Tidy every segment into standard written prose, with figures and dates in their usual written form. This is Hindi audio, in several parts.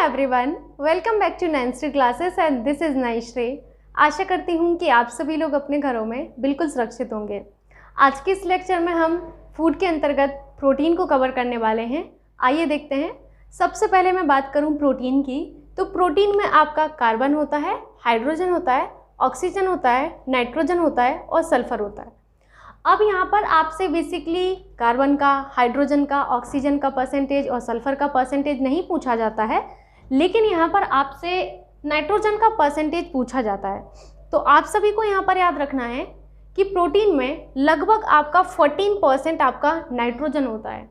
Everyone, welcome back to 9th classes and this is Naishree. आशा करती हूँ कि आप सभी लोग अपने घरों में बिल्कुल सुरक्षित होंगे। आज के इस लेक्चर में हम फूड के अंतर्गत प्रोटीन को कवर करने वाले हैं। आइए देखते हैं। सबसे पहले मैं बात करूँ प्रोटीन की, तो प्रोटीन में आपका कार्बन होता है, हाइड्रोजन होता है, ऑक्सीजन होता है, नाइट्रोजन होता है और सल्फर होता है। अब यहाँ पर आपसे बेसिकली कार्बन का, हाइड्रोजन का, ऑक्सीजन का परसेंटेज और सल्फर का परसेंटेज नहीं पूछा जाता है, लेकिन यहाँ पर आपसे नाइट्रोजन का परसेंटेज पूछा जाता है। तो आप सभी को यहाँ पर याद रखना है कि प्रोटीन में लगभग आपका 14% आपका नाइट्रोजन होता है।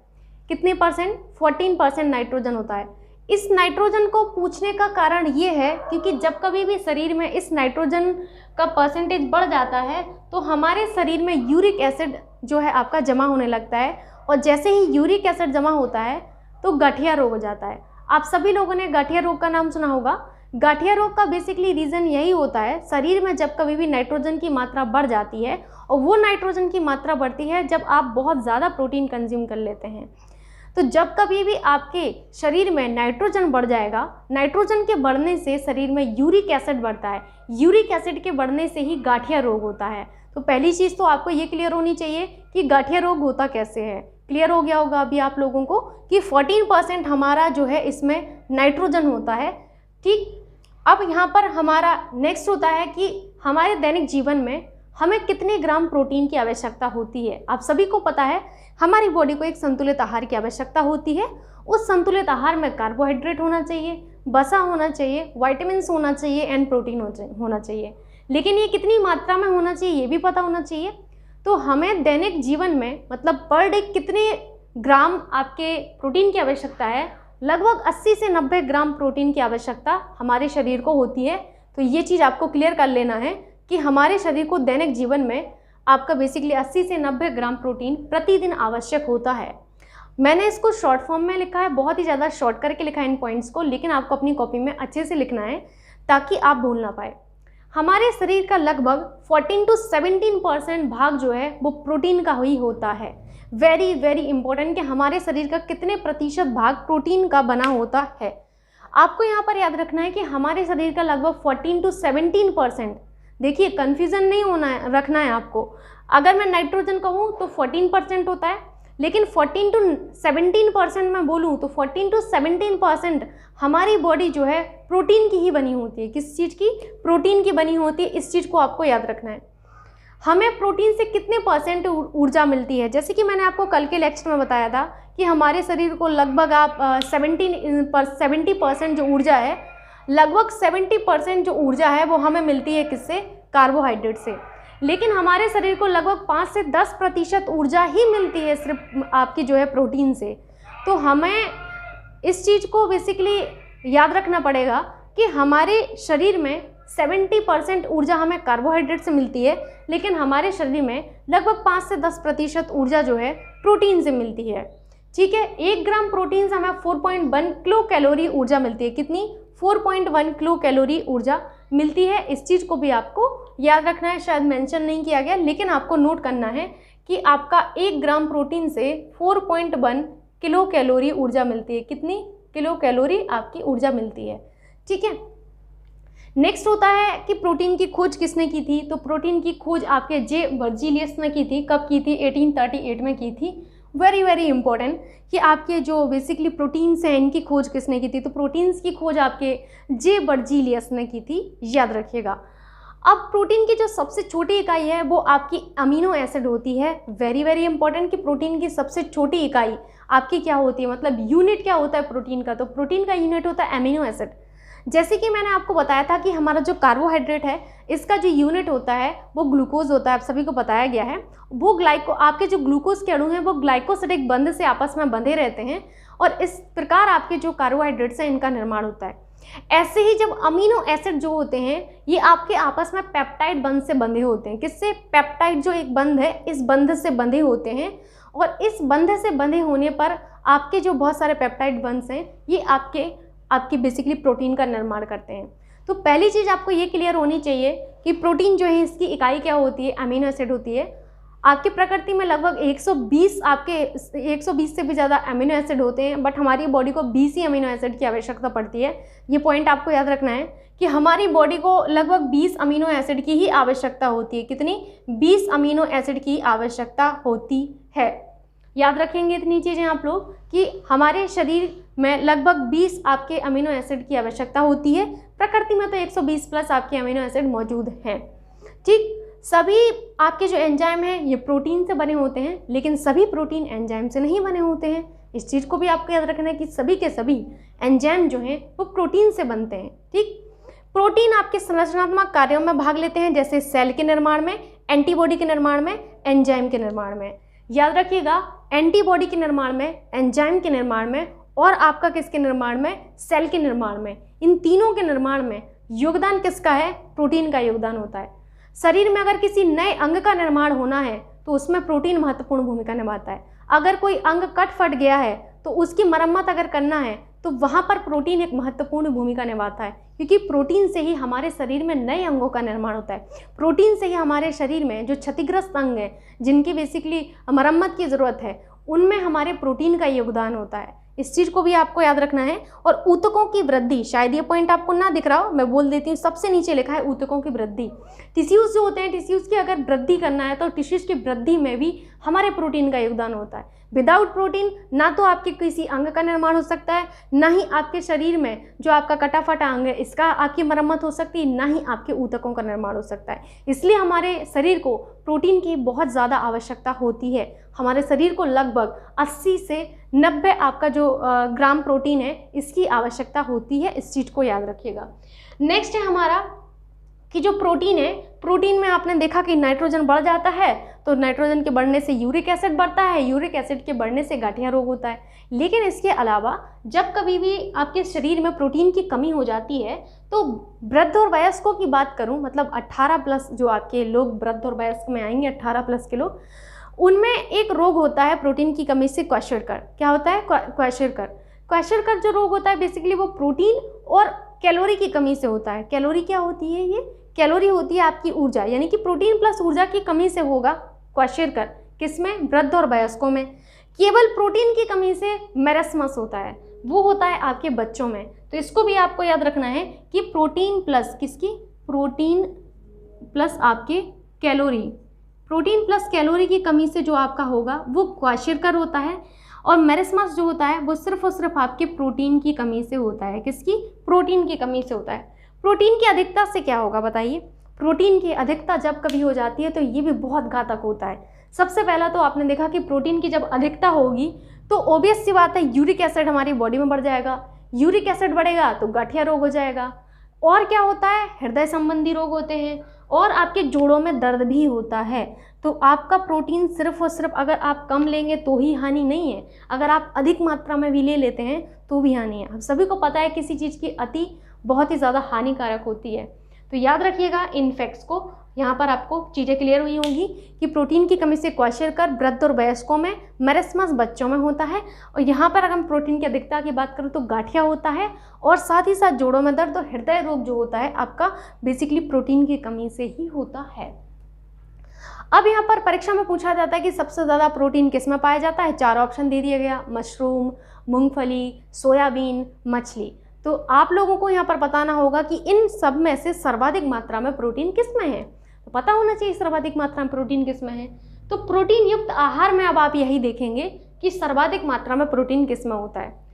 कितने परसेंट? 14% नाइट्रोजन होता है। इस नाइट्रोजन को पूछने का कारण ये है क्योंकि जब कभी भी शरीर में इस नाइट्रोजन का परसेंटेज बढ़ जाता है तो हमारे शरीर में यूरिक एसिड जो है आपका जमा होने लगता है, और जैसे ही यूरिक एसिड जमा होता है तो गठिया रोग हो जाता है। आप सभी लोगों ने गठिया रोग का नाम सुना होगा। गठिया रोग का बेसिकली रीज़न यही होता है, शरीर में जब कभी भी नाइट्रोजन की मात्रा बढ़ जाती है, और वो नाइट्रोजन की मात्रा बढ़ती है जब आप बहुत ज़्यादा प्रोटीन कंज्यूम कर लेते हैं। तो जब कभी भी आपके शरीर में नाइट्रोजन बढ़ जाएगा, नाइट्रोजन के बढ़ने से शरीर में यूरिक एसिड बढ़ता है, यूरिक एसिड के बढ़ने से ही गठिया रोग होता है। तो पहली चीज़ तो आपको ये क्लियर होनी चाहिए कि गठिया रोग होता कैसे है। क्लियर हो गया होगा अभी आप लोगों को कि 14% हमारा जो है इसमें नाइट्रोजन होता है। ठीक, अब यहाँ पर हमारा नेक्स्ट होता है कि हमारे दैनिक जीवन में हमें कितने ग्राम प्रोटीन की आवश्यकता होती है। आप सभी को पता है हमारी बॉडी को एक संतुलित आहार की आवश्यकता होती है। उस संतुलित आहार में कार्बोहाइड्रेट होना चाहिए, वसा होना चाहिए, विटामिन्स होना चाहिए एंड प्रोटीन होना चाहिए। लेकिन ये कितनी मात्रा में होना चाहिए ये भी पता होना चाहिए। तो हमें दैनिक जीवन में मतलब पर डे कितने ग्राम आपके प्रोटीन की आवश्यकता है? लगभग 80 से 90 ग्राम प्रोटीन की आवश्यकता हमारे शरीर को होती है। तो ये चीज़ आपको क्लियर कर लेना है कि हमारे शरीर को दैनिक जीवन में आपका बेसिकली 80 से 90 ग्राम प्रोटीन प्रतिदिन आवश्यक होता है। मैंने इसको शॉर्ट फॉर्म में लिखा है, बहुत ही ज़्यादा शॉर्ट करके लिखा है इन पॉइंट्स को, लेकिन आपको अपनी कॉपी में अच्छे से लिखना है ताकि आप भूल ना पाए। हमारे शरीर का लगभग 14 to 17% भाग जो है वो प्रोटीन का ही होता है। वेरी वेरी इंपॉर्टेंट कि हमारे शरीर का कितने प्रतिशत भाग प्रोटीन का बना होता है। आपको यहाँ पर याद रखना है कि हमारे शरीर का लगभग 14 to 17%, देखिए कन्फ्यूज़न नहीं होना है, रखना है आपको। अगर मैं नाइट्रोजन कहूँ तो 14% होता है, लेकिन 14 to 17% मैं बोलूँ तो 14 to 17% हमारी बॉडी जो है प्रोटीन की ही बनी होती है। किस चीज़ की? प्रोटीन की बनी होती है। इस चीज़ को आपको याद रखना है। हमें प्रोटीन से कितने परसेंट ऊर्जा मिलती है? जैसे कि मैंने आपको कल के लेक्चर में बताया था कि हमारे शरीर को लगभग आप 70% जो ऊर्जा है, लगभग 70% जो ऊर्जा है वो हमें मिलती है किससे? कार्बोहाइड्रेट से। लेकिन हमारे शरीर को लगभग 5 से 10% ऊर्जा ही मिलती है सिर्फ आपकी जो है प्रोटीन से। तो हमें इस चीज़ को बेसिकली याद रखना पड़ेगा कि हमारे शरीर में 70% ऊर्जा हमें कार्बोहाइड्रेट से मिलती है, लेकिन हमारे शरीर में लगभग 5 से 10% ऊर्जा जो है प्रोटीन से मिलती है। ठीक है, 1 ग्राम प्रोटीन से हमें 4.1 किलो कैलोरी ऊर्जा मिलती है। कितनी? 4.1 किलो कैलोरी ऊर्जा मिलती है। इस चीज़ को भी आपको याद रखना है। शायद मेंशन नहीं किया गया, लेकिन आपको नोट करना है कि आपका 1 ग्राम प्रोटीन से 4.1 किलो कैलोरी ऊर्जा मिलती है। कितनी किलो कैलोरी आपकी ऊर्जा मिलती है? ठीक है। नेक्स्ट होता है कि प्रोटीन की खोज किसने की थी? तो प्रोटीन की खोज आपके जे बर्जीलियस ने की थी। कब की थी? 1838 में की थी। वेरी वेरी इंपॉर्टेंट कि आपके जो बेसिकली प्रोटीन्स हैं इनकी खोज किसने की थी? तो प्रोटीन्स की खोज आपके जे बर्जीलियस ने की थी, याद रखिएगा। अब प्रोटीन की जो सबसे छोटी इकाई है वो आपकी अमीनो एसिड होती है। वेरी वेरी इंपॉर्टेंट कि प्रोटीन की सबसे छोटी इकाई आपकी क्या होती है, मतलब यूनिट क्या होता है प्रोटीन का? तो प्रोटीन का यूनिट होता है अमीनो एसिड। जैसे कि मैंने आपको बताया था कि हमारा जो कार्बोहाइड्रेट है इसका जो यूनिट होता है वो ग्लूकोज होता है। आप सभी को बताया गया है। वो आपके जो ग्लूकोज के अणु हैं वो ग्लाइकोसिडिक बंध से आपस में बंधे रहते हैं, और इस प्रकार आपके जो कार्बोहाइड्रेट्स हैं इनका निर्माण होता है। ऐसे ही जब अमीनो एसिड जो होते हैं ये आपके आपस में पेप्टाइड बंध से बंधे होते हैं। किससे? पेप्टाइड जो एक बंध है इस बंध से बंधे होते हैं, और इस बंध से बंधे होने पर आपके जो बहुत सारे पेप्टाइड बंध हैं ये आपकी बेसिकली प्रोटीन का निर्माण करते हैं। तो पहली चीज़ आपको ये क्लियर होनी चाहिए कि प्रोटीन जो है इसकी इकाई क्या होती है? अमीनो एसिड होती है। आपकी प्रकृति में लगभग 120 से भी ज़्यादा अमीनो एसिड होते हैं, बट हमारी बॉडी को 20 ही अमीनो एसिड की आवश्यकता पड़ती है। ये पॉइंट आपको याद रखना है कि हमारी बॉडी को लगभग 20 अमीनो एसिड की ही आवश्यकता होती है। कितनी? 20 अमीनो एसिड की आवश्यकता होती है। याद रखेंगे इतनी चीज़ें आप लोग कि हमारे शरीर में लगभग 20 आपके अमीनो एसिड की आवश्यकता होती है। प्रकृति में तो 120 प्लस आपके अमीनो एसिड मौजूद हैं। ठीक, सभी आपके जो एंजाइम हैं ये प्रोटीन से बने होते हैं, लेकिन सभी प्रोटीन एंजाइम से नहीं बने होते हैं। इस चीज़ को भी आपको याद रखना है कि सभी के सभी एंजाइम जो हैं वो प्रोटीन से बनते हैं। ठीक, प्रोटीन आपके संरचनात्मक कार्यों में भाग लेते हैं, जैसे सेल के निर्माण में, एंटीबॉडी के निर्माण में, एंजाइम के निर्माण में। याद रखिएगा, एंटीबॉडी के निर्माण में, एंजाइम के निर्माण में और आपका किसके निर्माण में? सेल के निर्माण में। इन तीनों के निर्माण में योगदान किसका है? प्रोटीन का योगदान होता है। शरीर में अगर किसी नए अंग का निर्माण होना है तो उसमें प्रोटीन महत्वपूर्ण भूमिका निभाता है। अगर कोई अंग कट फट गया है तो उसकी मरम्मत अगर करना है तो वहाँ पर प्रोटीन एक महत्वपूर्ण भूमिका निभाता है, क्योंकि प्रोटीन से ही हमारे शरीर में नए अंगों का निर्माण होता है। प्रोटीन से ही हमारे शरीर में जो क्षतिग्रस्त अंग हैं, जिनकी बेसिकली मरम्मत की ज़रूरत है, उनमें हमारे प्रोटीन का योगदान होता है। इस चीज़ को भी आपको याद रखना है। और ऊतकों की वृद्धि, शायद ये पॉइंट आपको ना दिख रहा हो, मैं बोल देती हूँ, सबसे नीचे लिखा है ऊतकों की वृद्धि। टिश्यूज़ जो होते हैं, टिश्यूज़ की अगर वृद्धि करना है तो टिश्यूज़ की वृद्धि में भी हमारे प्रोटीन का योगदान होता है। विदाउट प्रोटीन ना तो आपके किसी अंग का निर्माण हो सकता है, ना ही आपके शरीर में जो आपका कटा फटा अंग है इसका आपकी मरम्मत हो सकती है, ना ही आपके ऊतकों का निर्माण हो सकता है। इसलिए हमारे शरीर को प्रोटीन की बहुत ज़्यादा आवश्यकता होती है। हमारे शरीर को लगभग 80 से 90 आपका जो ग्राम प्रोटीन है इसकी आवश्यकता होती है। इस चीज़ को याद रखिएगा। नेक्स्ट है हमारा कि जो प्रोटीन है, प्रोटीन में आपने देखा कि नाइट्रोजन बढ़ जाता है, तो नाइट्रोजन के बढ़ने से यूरिक एसिड बढ़ता है, यूरिक एसिड के बढ़ने से गठिया रोग होता है। लेकिन इसके अलावा जब कभी भी आपके शरीर में प्रोटीन की कमी हो जाती है तो वृद्ध और वयस्कों की बात करूं, मतलब 18 प्लस जो आपके लोग वृद्ध और वयस्क में आएंगे, 18 प्लस के लोग, उनमें एक रोग होता है प्रोटीन की कमी से, क्वेशरकर। क्या होता है? क्वेशरकर। क्वेशरकर जो रोग होता है बेसिकली वो प्रोटीन और कैलोरी की कमी से होता है। कैलोरी क्या होती है? ये कैलोरी होती है आपकी ऊर्जा, यानी कि प्रोटीन प्लस ऊर्जा की कमी से होगा क्वेशरकर। किसमें? वृद्ध और वयस्कों में। केवल प्रोटीन की कमी से मेरस्मस होता है, वो होता है आपके बच्चों में। तो इसको भी आपको याद रखना है कि प्रोटीन प्लस किसकी? प्रोटीन प्लस आपके कैलोरी, प्रोटीन प्लस कैलोरी की कमी से जो आपका होगा वो क्वेशरकर होता है। और मेरस्मस जो होता है वो सिर्फ और सिर्फ आपके प्रोटीन की कमी से होता है। किसकी? प्रोटीन की कमी से होता है। प्रोटीन की अधिकता से क्या होगा बताइए? प्रोटीन की अधिकता जब कभी हो जाती है तो ये भी बहुत घातक होता है। सबसे पहला तो आपने देखा कि प्रोटीन की जब अधिकता होगी तो ऑब्वियस सी बात है यूरिक एसिड हमारी बॉडी में बढ़ जाएगा। यूरिक एसिड बढ़ेगा तो गठिया रोग हो जाएगा। और क्या होता है? हृदय संबंधी रोग होते हैं और आपके जोड़ों में दर्द भी होता है। तो आपका प्रोटीन सिर्फ और सिर्फ अगर आप कम लेंगे तो ही हानि नहीं है, अगर आप अधिक मात्रा में भी ले लेते हैं तो भी हानि है। हम सभी को पता है किसी चीज़ की अति बहुत ही ज़्यादा हानिकारक होती है। तो याद रखिएगा इन फैक्ट्स को। यहाँ पर आपको चीज़ें क्लियर हुई होंगी कि प्रोटीन की कमी से क्वेशरकर वृद्ध और वयस्कों में, मेरस्मस बच्चों में होता है, और यहाँ पर अगर हम प्रोटीन की अधिकता की बात करूँ तो गाठिया होता है, और साथ ही साथ जोड़ों में दर्द और हृदय रोग जो होता है आपका बेसिकली प्रोटीन की कमी से ही होता है। अब यहाँ पर परीक्षा में पूछा जाता है कि सबसे ज़्यादा प्रोटीन किस में पाया जाता है? 4 ऑप्शन दे दिया गया, मशरूम, मूंगफली, सोयाबीन, मछली। तो आप लोगों को यहाँ पर बताना होगा कि इन सब में से सर्वाधिक मात्रा में प्रोटीन किस में है। तो पता होना चाहिए सर्वाधिक मात्रा में प्रोटीन किस में है। तो प्रोटीन युक्त आहार में अब आप यही देखेंगे कि सर्वाधिक मात्रा में प्रोटीन किस में होता है।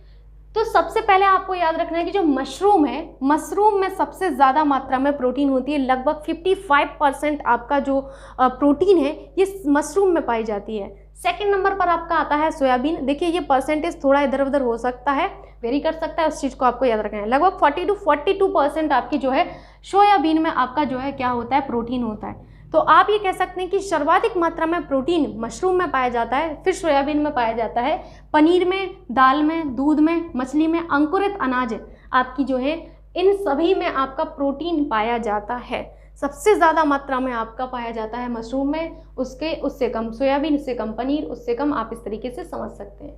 तो सबसे पहले आपको याद रखना है कि जो मशरूम है, मशरूम में सबसे ज़्यादा मात्रा में प्रोटीन होती है। लगभग 55% आपका जो प्रोटीन है ये मशरूम में पाई जाती है। सेकंड नंबर पर आपका आता है सोयाबीन। देखिए ये परसेंटेज थोड़ा इधर उधर हो सकता है, वेरी कर सकता है, उस चीज़ को आपको याद रखना है। लगभग 40 to 42% आपकी जो है सोयाबीन में आपका जो है क्या होता है? प्रोटीन होता है। तो आप ये कह सकते हैं कि सर्वाधिक मात्रा में प्रोटीन मशरूम में पाया जाता है, फिर सोयाबीन में पाया जाता है, पनीर में, दाल में, दूध में, मछली में, अंकुरित अनाज आपकी जो है, इन सभी में आपका प्रोटीन पाया जाता है। सबसे ज़्यादा मात्रा में आपका पाया जाता है मशरूम में, उससे कम सोयाबीन, उससे कम पनीर, उससे कम, आप इस तरीके से समझ सकते हैं।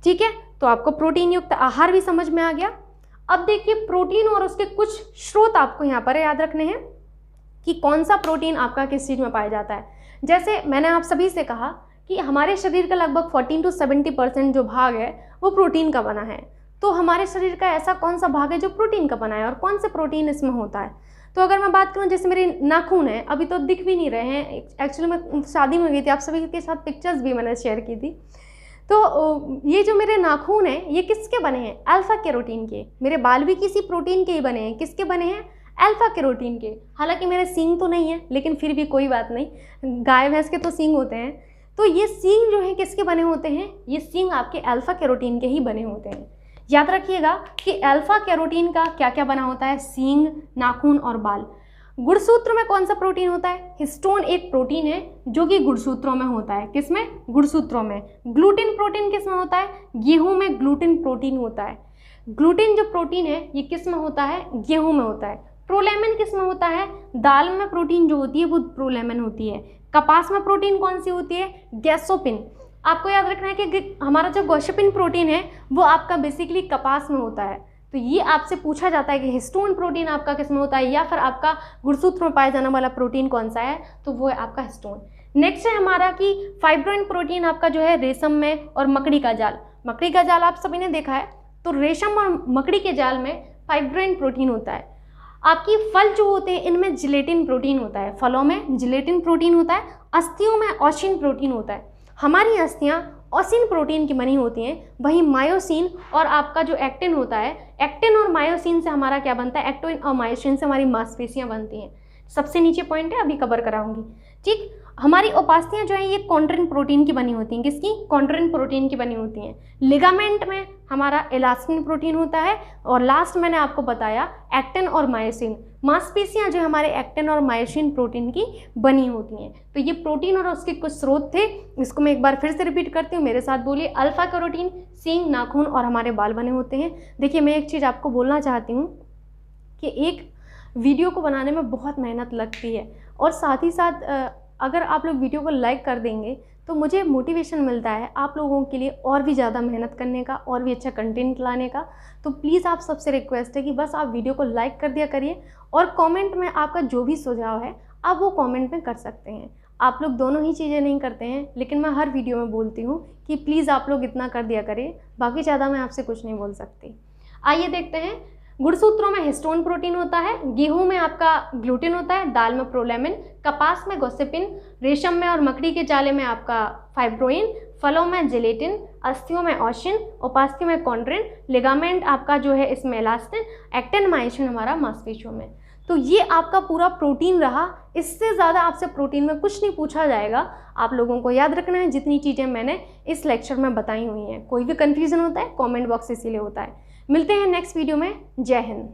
ठीक है, तो आपको प्रोटीन युक्त आहार भी समझ में आ गया। अब देखिए प्रोटीन और उसके कुछ स्रोत आपको यहाँ पर याद रखने हैं कि कौन सा प्रोटीन आपका किस चीज़ में पाया जाता है। जैसे मैंने आप सभी से कहा कि हमारे शरीर का लगभग 14 to 70% जो भाग है वो प्रोटीन का बना है। तो हमारे शरीर का ऐसा कौन सा भाग है जो प्रोटीन का बना है और कौन से प्रोटीन इसमें होता है? तो अगर मैं बात करूं, जैसे मेरे नाखून हैं, अभी तो दिख भी नहीं रहे हैं, एक्चुअली मैं शादी में गई थी, आप सभी के साथ पिक्चर्स भी मैंने शेयर की थी। तो ये जो मेरे नाखून हैं ये किसके बने हैं? अल्फा कैरोटीन के। मेरे बाल भी किसी प्रोटीन के ही बने हैं। किसके बने हैं? अल्फा कैरोटीन के। हालांकि मेरे सींग तो नहीं है, लेकिन फिर भी कोई बात नहीं, गाय भैंस के तो सींग होते हैं। तो ये सींग जो है किसके बने होते हैं? ये सींग आपके अल्फा कैरोटीन के ही बने होते हैं। याद रखिएगा कि अल्फा कैरोटीन का क्या क्या बना होता है? सींग, नाखून और बाल। गुणसूत्र में कौन सा प्रोटीन होता है? हिस्टोन एक प्रोटीन है जो कि गुणसूत्रों में होता है। किसमें? गुणसूत्रों में। ग्लूटिन प्रोटीन किस में होता है? गेहूं में ग्लूटिन प्रोटीन होता है। ग्लूटिन जो प्रोटीन है ये किस में होता है? गेहूं में होता है। प्रोलेमिन किस में होता है? दाल में प्रोटीन जो होती है वो प्रोलेमिन होती है। कपास में प्रोटीन कौन सी होती है? गैसोपिन। आपको याद रखना है कि हमारा जो गैसोपिन प्रोटीन है वो आपका बेसिकली कपास में होता है। तो ये आपसे पूछा जाता है कि हिस्टोन प्रोटीन आपका किस में होता है, या फिर आपका गुणसूत्र में पाया जाने वाला प्रोटीन कौन सा है? तो वो है आपका हिस्टोन। नेक्स्ट है हमारा कि फाइब्रोइन प्रोटीन आपका जो है रेशम में और मकड़ी का जाल। मकड़ी का जाल आप सभी ने देखा है, तो रेशम और मकड़ी के जाल में फाइब्रोइन प्रोटीन होता है। आपकी फल जो होते हैं इनमें जिलेटिन प्रोटीन होता है। फलों में जिलेटिन प्रोटीन होता है। अस्थियों में ऑसिन प्रोटीन होता है। हमारी अस्थियां ऑसिन प्रोटीन की बनी होती हैं। वहीं मायोसिन और आपका जो एक्टिन होता है, एक्टिन और मायोसिन से हमारा क्या बनता है? एक्टिन और मायोसिन से हमारी मांसपेशियां बनती हैं। सबसे नीचे पॉइंट है, अभी कवर कराऊंगी। ठीक, हमारी उपास्थियां जो हैं ये कॉन्ड्रिन प्रोटीन की बनी होती हैं। किसकी? कॉन्ड्रिन प्रोटीन की बनी होती हैं। लिगामेंट में हमारा इलास्टिन प्रोटीन होता है। और लास्ट मैंने आपको बताया एक्टिन और मायोसिन। मांसपेशियां जो हमारे एक्टिन और मायोसिन प्रोटीन की बनी होती हैं। तो ये प्रोटीन और उसके कुछ स्रोत थे। इसको मैं एक बार फिर से रिपीट करती हूँ, मेरे साथ बोलिए। अल्फा कैरोटीन, सींग, नाखून और हमारे बाल बने होते हैं। देखिए, मैं एक चीज़ आपको बोलना चाहती हूँ कि एक वीडियो को बनाने में बहुत मेहनत लगती है, और साथ ही साथ अगर आप लोग वीडियो को लाइक कर देंगे तो मुझे मोटिवेशन मिलता है आप लोगों के लिए और भी ज़्यादा मेहनत करने का, और भी अच्छा कंटेंट लाने का। तो प्लीज़ आप सबसे रिक्वेस्ट है कि बस आप वीडियो को लाइक कर दिया करिए, और कमेंट में आपका जो भी सुझाव है आप वो कमेंट में कर सकते हैं। आप लोग दोनों ही चीज़ें नहीं करते हैं, लेकिन मैं हर वीडियो में बोलती हूँ कि प्लीज़ आप लोग इतना कर दिया करिए, बाकी ज़्यादा मैं आपसे कुछ नहीं बोल सकती। आइए देखते हैं। गुणसूत्रों में हिस्टोन प्रोटीन होता है। गेहूं में आपका ग्लूटिन होता है। दाल में प्रोलेमिन। कपास में गॉसिपिन। रेशम में और मकड़ी के जाले में आपका फाइब्रोइन। फलों में जिलेटिन। अस्थियों में ऑसिन। उपास्थि में कॉन्ड्रिन। लिगामेंट आपका जो है इसमें इलास्टिन। एक्टिन, मायोसिन हमारा मांसपेशियों में। तो ये आपका पूरा प्रोटीन रहा। इससे ज़्यादा आपसे प्रोटीन में कुछ नहीं पूछा जाएगा। आप लोगों को याद रखना है जितनी चीज़ें मैंने इस लेक्चर में बताई हुई हैं। कोई भी कन्फ्यूज़न होता है कमेंट बॉक्स इसीलिए होता है। मिलते हैं नेक्स्ट वीडियो में। जय हिंद।